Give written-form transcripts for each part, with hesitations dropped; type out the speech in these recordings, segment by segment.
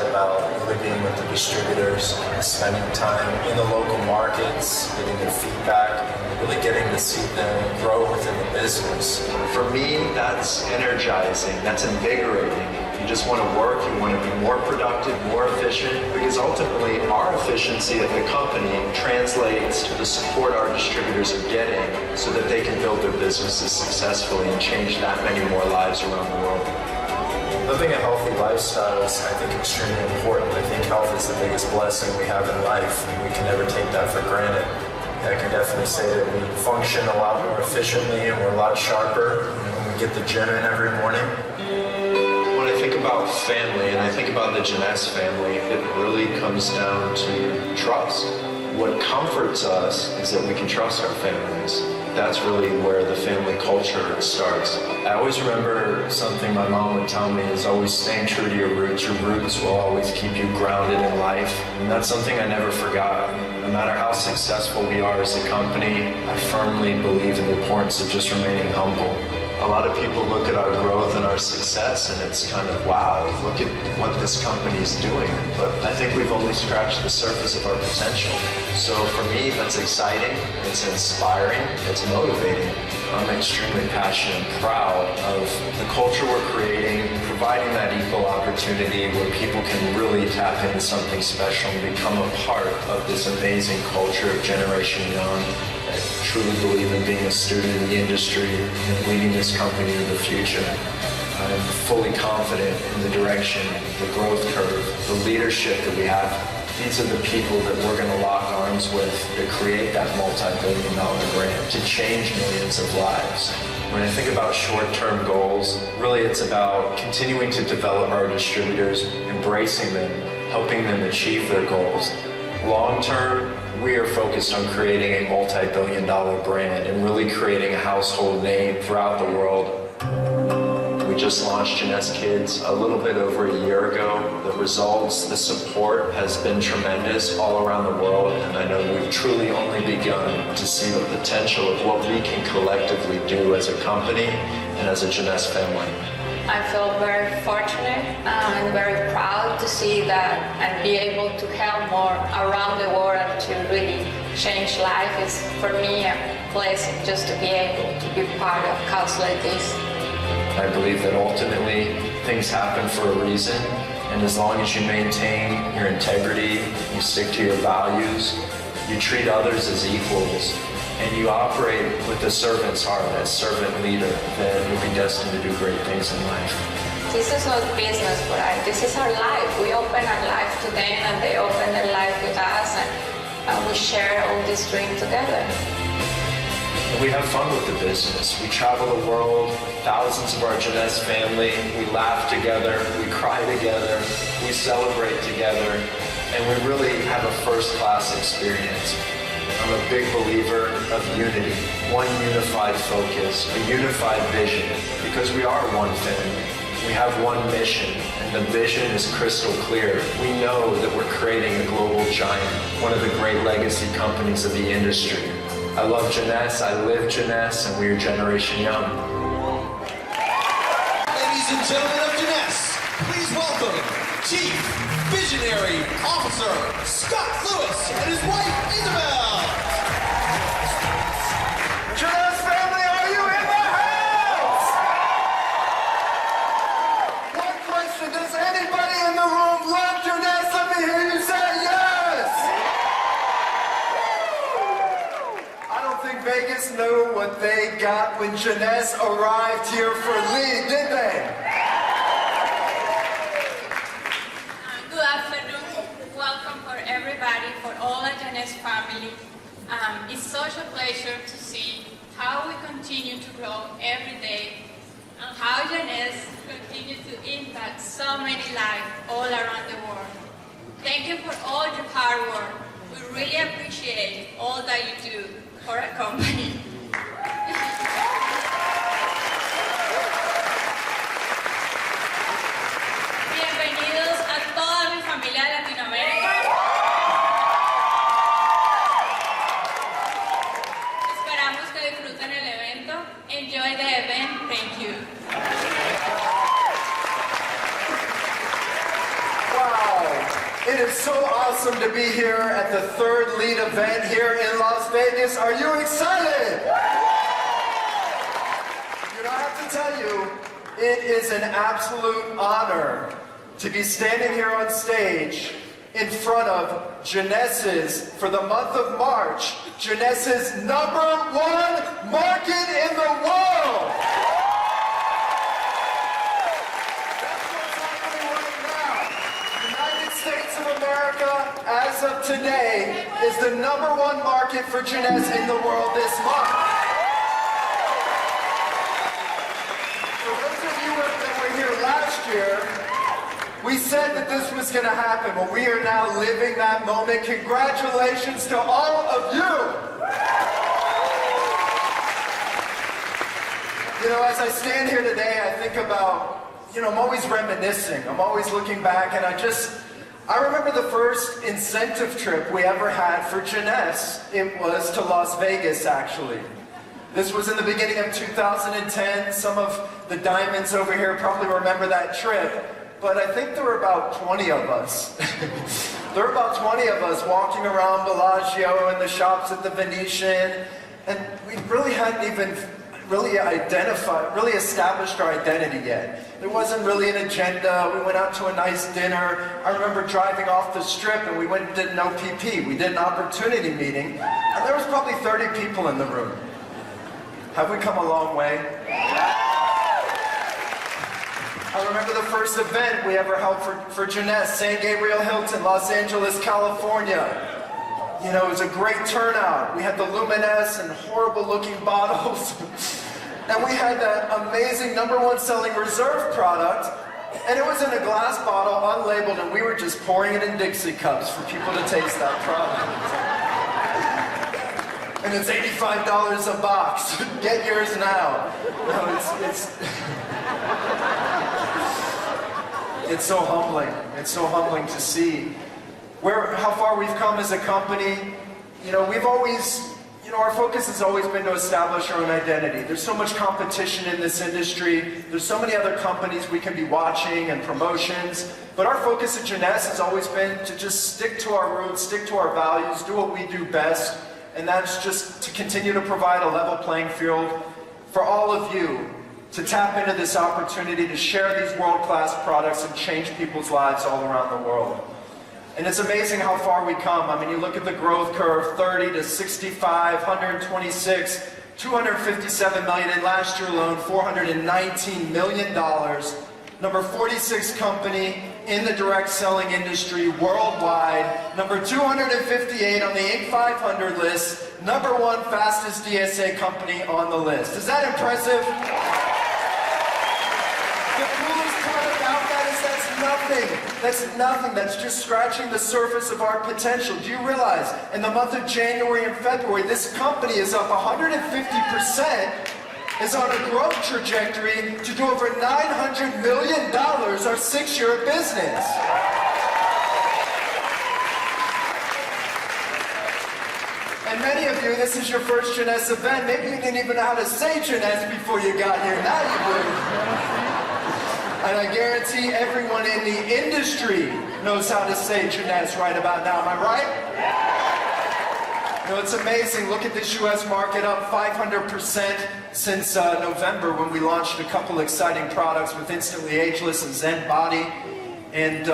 about really being with the distributors, spending time in the local markets, getting their feedback, and really getting to see them grow within the business. For me, that's energizing, that's invigorating. You just want to work, you want to be more productive, more efficient, because ultimately our efficiency at the company translates to the support our distributors are getting so that they can build their businesses successfully and change that many more lives around the world. Living a healthy lifestyle is, I think, extremely important. I think health is the biggest blessing we have in life, and we can never take that for granted. I can definitely say that we function a lot more efficiently and we're a lot sharper when we get the gym in every morning. When I think about family and I think about the Jeunesse family, it really comes down to trust. What comforts us is that we can trust our families. That's really where the family culture starts. I always remember something my mom would tell me is always staying true to your roots. Your roots will always keep you grounded in life. And that's something I never forgot. No matter how successful we are as a company, I firmly believe in the importance of just remaining humble. A lot of people look at our growth and our success and it's kind of, wow, look at what this company is doing. But I think we've only scratched the surface of our potential. So for me, that's exciting, it's inspiring, it's motivating. I'm extremely passionate and proud of the culture we're creating, providing that equal opportunity where people can really tap into something special and become a part of this amazing culture of Generation Young. I truly believe in being a student in the industry and leading this company into the future. I'm fully confident in the direction, the growth curve, the leadership that we have. These are the people that we're going to lock arms with to create that multi-billion-dollar brand, to change millions of lives. When I think about short-term goals, really it's about continuing to develop our distributors, embracing them, helping them achieve their goals. Long-term, we are focused on creating a multi-billion-dollar brand and really creating a household name throughout the world. We just launched Jeunesse Kids a little bit over a year ago. The results, the support has been tremendous all around the world, and I know we've truly only begun to see the potential of what we can collectively do as a company and as a Jeunesse family. I feel very fortunate and very proud to see that and be able to help more around the world to really change life. Is for me a blessing just to be able to be part of a cause like this. I believe that ultimately things happen for a reason, and as long as you maintain your integrity, you stick to your values, you treat others as equals, and you operate with a servant's heart, a servant leader, then you'll be destined to do great things in life. This is not business for us. This is our life. We open our life to them and they open their life with us, and we share all this dream together. And we have fun with the business. We travel the world, thousands of our Jeunesse family. We laugh together, we cry together, we celebrate together, and we really have a first-class experience. I'm a big believer of unity, one unified focus, a unified vision, because we are one family. We have one mission, and the vision is crystal clear. We know that we're creating a global giant, one of the great legacy companies of the industry. I love Jeunesse, I live Jeunesse, and we are Generation Young. Ladies and gentlemen of Jeunesse, please welcome Chief Visionary Officer Scott Lewis and his wife Isabel. Jeunesse family, are you in the house? One question, does anybody in the room love Jeunesse? Let me hear you say yes. I don't think Vegas knew what they got when Jeunesse arrived here for lead, did they? For all the Jeunesse family. It's such a pleasure to see how we continue to grow every day and how Jeunesse continue to impact so many lives all around the world. Thank you for all your hard work. We really appreciate all that you do for our company. Bienvenidos a toda mi familia de Latinoamérica. Enjoy the event. Thank you. Wow. It is so awesome to be here at the third lead event here in Las Vegas. Are you excited? You know, I have to tell you, it is an absolute honor to be standing here on stage in front of Jeunesse's, for the month of March, Jeunesse's #1 market in the world. That's what's happening right now. The United States of America, as of today, is the #1 market for Jeunesse in the world this month. For those of you that were here last year, we said that this was going to happen. Well, we are now living that moment. Congratulations to all of you. You know, as I stand here today, I think about, I'm always reminiscing. I'm always looking back, and I remember the first incentive trip we ever had for Jeunesse. It was to Las Vegas, actually. This was in the beginning of 2010. Some of the diamonds over here probably remember that trip. But I think there were about 20 of us. There were about 20 of us walking around Bellagio and the shops at the Venetian, and we really hadn't even really established our identity yet. There wasn't really an agenda. We went out to a nice dinner. I remember driving off the strip, and we went and did an OPP. We did an opportunity meeting, and there was probably 30 people in the room. Have we come a long way? I remember the first event we ever held for Jeunesse, San Gabriel Hilton, Los Angeles, California. You know, it was a great turnout. We had the luminescent and horrible looking bottles. And we had that amazing #1 selling Reserve product. And it was in a glass bottle, unlabeled, and we were just pouring it in Dixie cups for people to taste that product. And it's $85 a box. Get yours now. No, it's so humbling. It's so humbling to see how far we've come as a company. You know, our focus has always been to establish our own identity. There's so much competition in this industry. There's so many other companies we can be watching and promotions. But our focus at Jeunesse has always been to just stick to our roots, stick to our values, do what we do best. And that's just to continue to provide a level playing field for all of you to tap into this opportunity to share these world-class products and change people's lives all around the world. And it's amazing how far we come. I mean, you look at the growth curve, 30 to 65, 126, 257 million, and last year alone, $419 million. Number 46 company in the direct selling industry worldwide. Number 258 on the Inc. 500 list. #1 fastest DSA company on the list. Is that impressive? The coolest part about that is that's nothing. That's just scratching the surface of our potential. Do you realize in the month of January and February, this company is up 150%, is on a growth trajectory to do over $900 million our 6-year business. And many of you, this is your first Jeunesse event. Maybe you didn't even know how to say Jeunesse before you got here. Now you do. And I guarantee everyone in the industry knows how to say Jeunesse right about now. Am I right? You know, it's amazing. Look at this U.S. market, up 500% since November, when we launched a couple exciting products with Instantly Ageless and Zen Body. And,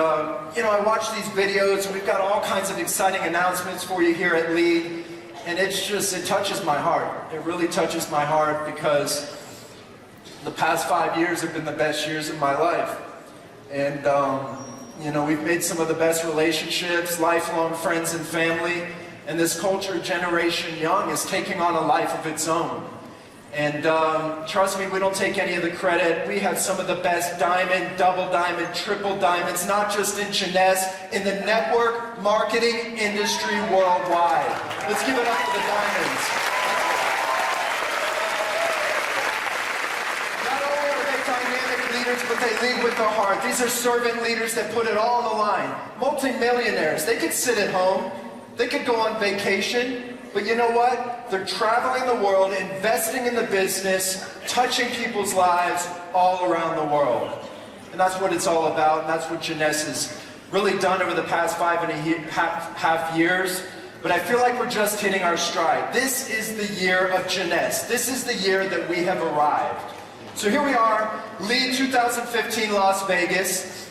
you know, I watch these videos, and we've got all kinds of exciting announcements for you here at Lead. And it touches my heart. It really touches my heart, because the past 5 years have been the best years of my life. And, you know, we've made some of the best relationships, lifelong friends and family. And this culture, Generation Young, is taking on a life of its own. And trust me, we don't take any of the credit. We have some of the best diamond, double diamond, triple diamonds, not just in Jeunesse, in the network marketing industry worldwide. Let's give it up for the diamonds. Not only are they dynamic leaders, but they lead with their heart. These are servant leaders that put it all on the line. Multi-millionaires. They could sit at home. They could go on vacation, but you know what? They're traveling the world, investing in the business, touching people's lives all around the world. And that's what it's all about, and that's what Jeunesse is really done over the past 5.5 years, but I feel like we're just hitting our stride. This is the year of Jeunesse. This is the year that we have arrived. So here we are, Lead 2015 Las Vegas.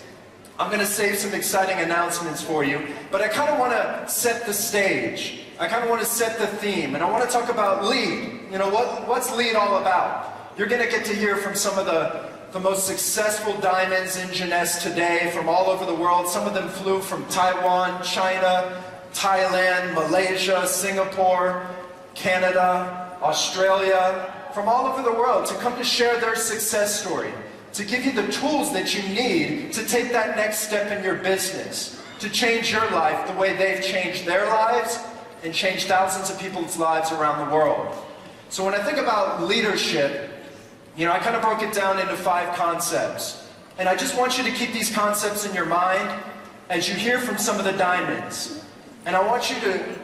I'm going to save some exciting announcements for you, but I kind of want to set the stage. I kind of want to set the theme, and I want to talk about Lead. You know, what's Lead all about? You're going to get to hear from some of the most successful diamonds in Jeunesse today from all over the world. Some of them flew from Taiwan, China, Thailand, Malaysia, Singapore, Canada, Australia, from all over the world to come to share their success story, to give you the tools that you need to take that next step in your business, to change your life the way they've changed their lives and changed thousands of people's lives around the world. So when I think about leadership, you know, I kind of broke it down into 5 concepts. And I just want you to keep these concepts in your mind as you hear from some of the diamonds. And I want you to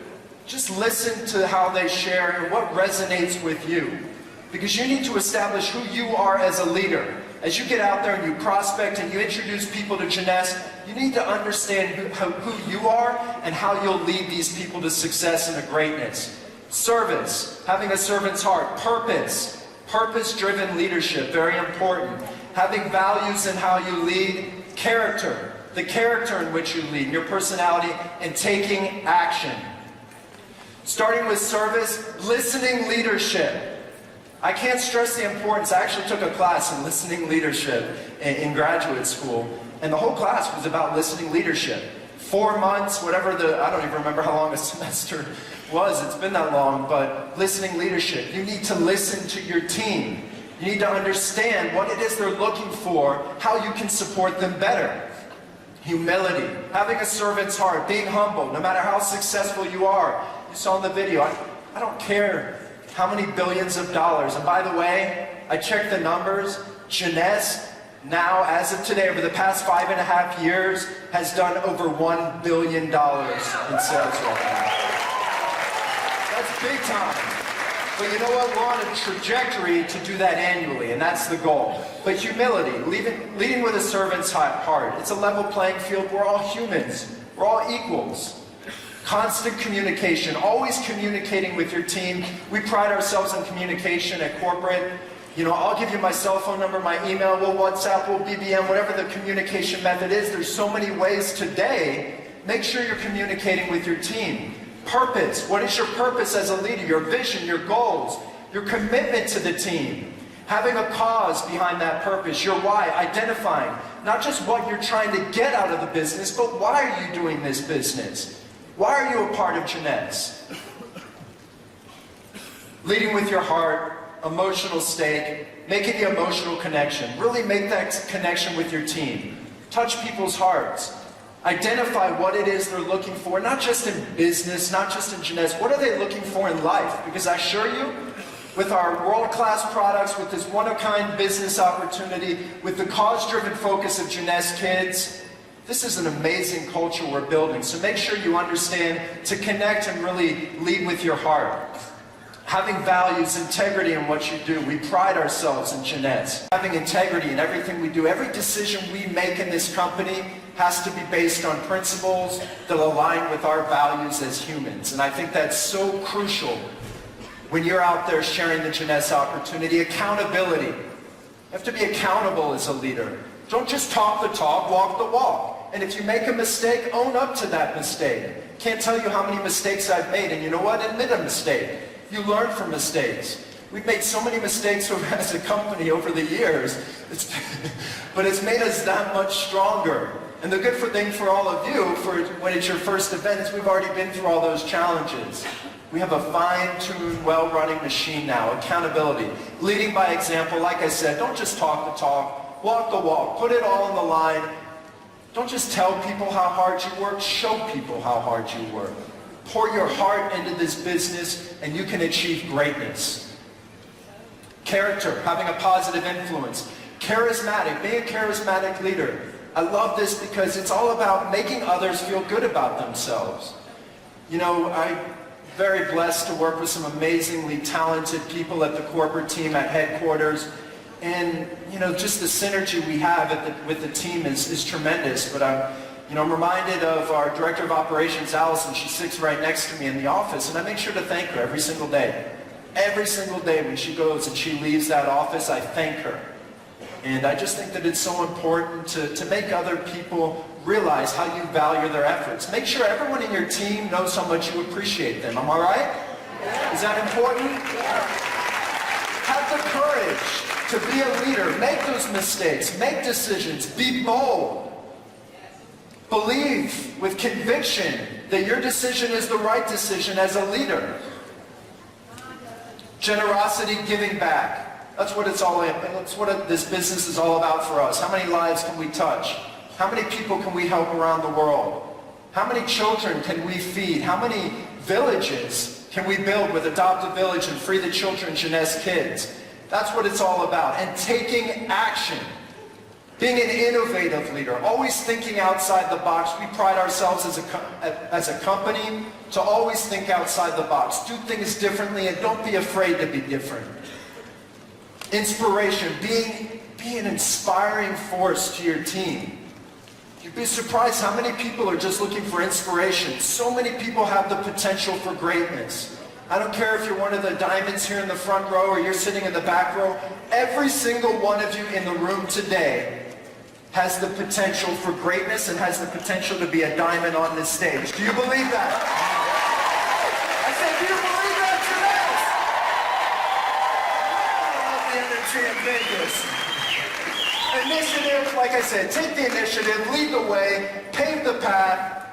just listen to how they share and what resonates with you. Because you need to establish who you are as a leader. As you get out there and you prospect and you introduce people to Jeunesse, you need to understand who you are and how you'll lead these people to success and to greatness. Service, having a servant's heart. Purpose, purpose-driven leadership, very important. Having values in how you lead. Character, the character in which you lead, your personality, and taking action. Starting with service, listening leadership. I can't stress the importance. I actually took a class in listening leadership in graduate school, and the whole class was about listening leadership. 4 months, whatever I don't even remember how long a semester was. It's been that long, but listening leadership. You need to listen to your team. You need to understand what it is they're looking for, how you can support them better. Humility, having a servant's heart, being humble, no matter how successful you are. You saw in the video, I don't care how many billions of dollars. And by the way, I checked the numbers. Jeunesse, now, as of today, over the past 5.5 years, has done over $1 billion in sales revenue. That's big time. But you know what? We're on a trajectory to do that annually, and that's the goal. But humility, leading with a servant's heart. It's a level playing field. We're all humans. We're all equals. Constant communication, always communicating with your team. We pride ourselves on communication at corporate. You know, I'll give you my cell phone number, my email, we'll WhatsApp, we'll BBM, whatever the communication method is. There's so many ways today. Make sure you're communicating with your team. Purpose, what is your purpose as a leader? Your vision, your goals, your commitment to the team. Having a cause behind that purpose, your why, identifying not just what you're trying to get out of the business, but why are you doing this business? Why are you a part of Jeunesse? Leading with your heart, emotional stake, making the emotional connection. Really make that connection with your team. Touch people's hearts. Identify what it is they're looking for, not just in business, not just in Jeunesse. What are they looking for in life? Because I assure you, with our world-class products, with this one-of-a-kind business opportunity, with the cause-driven focus of Jeunesse Kids, this is an amazing culture we're building. So make sure you understand to connect and really lead with your heart. Having values, integrity in what you do. We pride ourselves in Jeunesse. Having integrity in everything we do. Every decision we make in this company has to be based on principles that align with our values as humans. And I think that's so crucial when you're out there sharing the Jeunesse opportunity. Accountability. You have to be accountable as a leader. Don't just talk the talk, walk the walk. And if you make a mistake, own up to that mistake. Can't tell you how many mistakes I've made, and you know what? Admit a mistake. You learn from mistakes. We've made so many mistakes as a company over the years, but it's made us that much stronger. And the good thing for all of you, when it's your first event, is we've already been through all those challenges. We have a fine-tuned, well-running machine now. Accountability. Leading by example, like I said, don't just talk the talk, walk the walk, put it all on the line. Don't just tell people how hard you work, show people how hard you work. Pour your heart into this business and you can achieve greatness. Character, having a positive influence. Charismatic, being a charismatic leader. I love this because it's all about making others feel good about themselves. You know, I'm very blessed to work with some amazingly talented people at the corporate team at headquarters. And, you know, just the synergy we have with the team is tremendous. But You know, I'm reminded of our Director of Operations, Allison. She sits right next to me in the office, and I make sure to thank her every single day. Every single day when she goes and she leaves that office, I thank her. And I just think that it's so important to make other people realize how you value their efforts. Make sure everyone in your team knows how much you appreciate them. Am I right? Is that important? Have the courage to be a leader. Make those mistakes. Make decisions. Be bold. Believe with conviction that your decision is the right decision as a leader. Generosity, giving back. That's what it's all about. That's what this business is all about for us. How many lives can we touch? How many people can we help around the world? How many children can we feed? How many villages can we build with Adopt a Village and Free the Children, Jeunesse Kids? That's what it's all about. And taking action. Being an innovative leader, always thinking outside the box. We pride ourselves as a company to always think outside the box. Do things differently and don't be afraid to be different. Inspiration, be an inspiring force to your team. You'd be surprised how many people are just looking for inspiration. So many people have the potential for greatness. I don't care if you're one of the diamonds here in the front row or you're sitting in the back row. Every single one of you in the room today has the potential for greatness and has the potential to be a diamond on this stage. Do you believe that? I said, do you believe that today? I love the energy in Vegas. Initiative, like I said, take the initiative, lead the way, pave the path,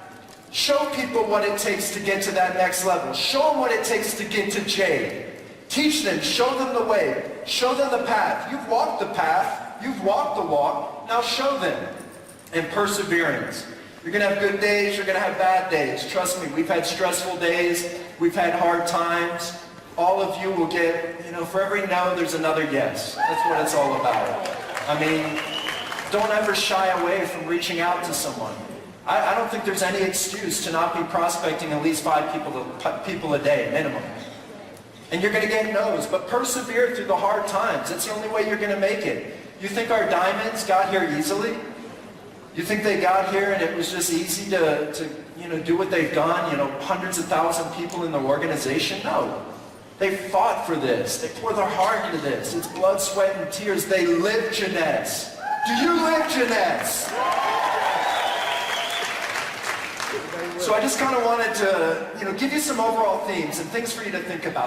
show people what it takes to get to that next level. Show them what it takes to get to Jade. Teach them, show them the way, show them the path. You've walked the path, you've walked the walk. Now show them. And perseverance. You're going to have good days, you're going to have bad days. Trust me, we've had stressful days, we've had hard times. All of you will get, for every no, there's another yes. That's what it's all about. I mean, don't ever shy away from reaching out to someone. I don't think there's any excuse to not be prospecting at least 5 people a day, minimum. And you're going to get no's, but persevere through the hard times. That's the only way you're going to make it. You think our diamonds got here easily? You think they got here and it was just easy to do what they've done, hundreds of thousands of people in the organization? No. They fought for this. They poured their heart into this. It's blood, sweat, and tears. They live Jeunesse. Do you live Jeunesse? So I just kind of wanted to, give you some overall themes and things for you to think about.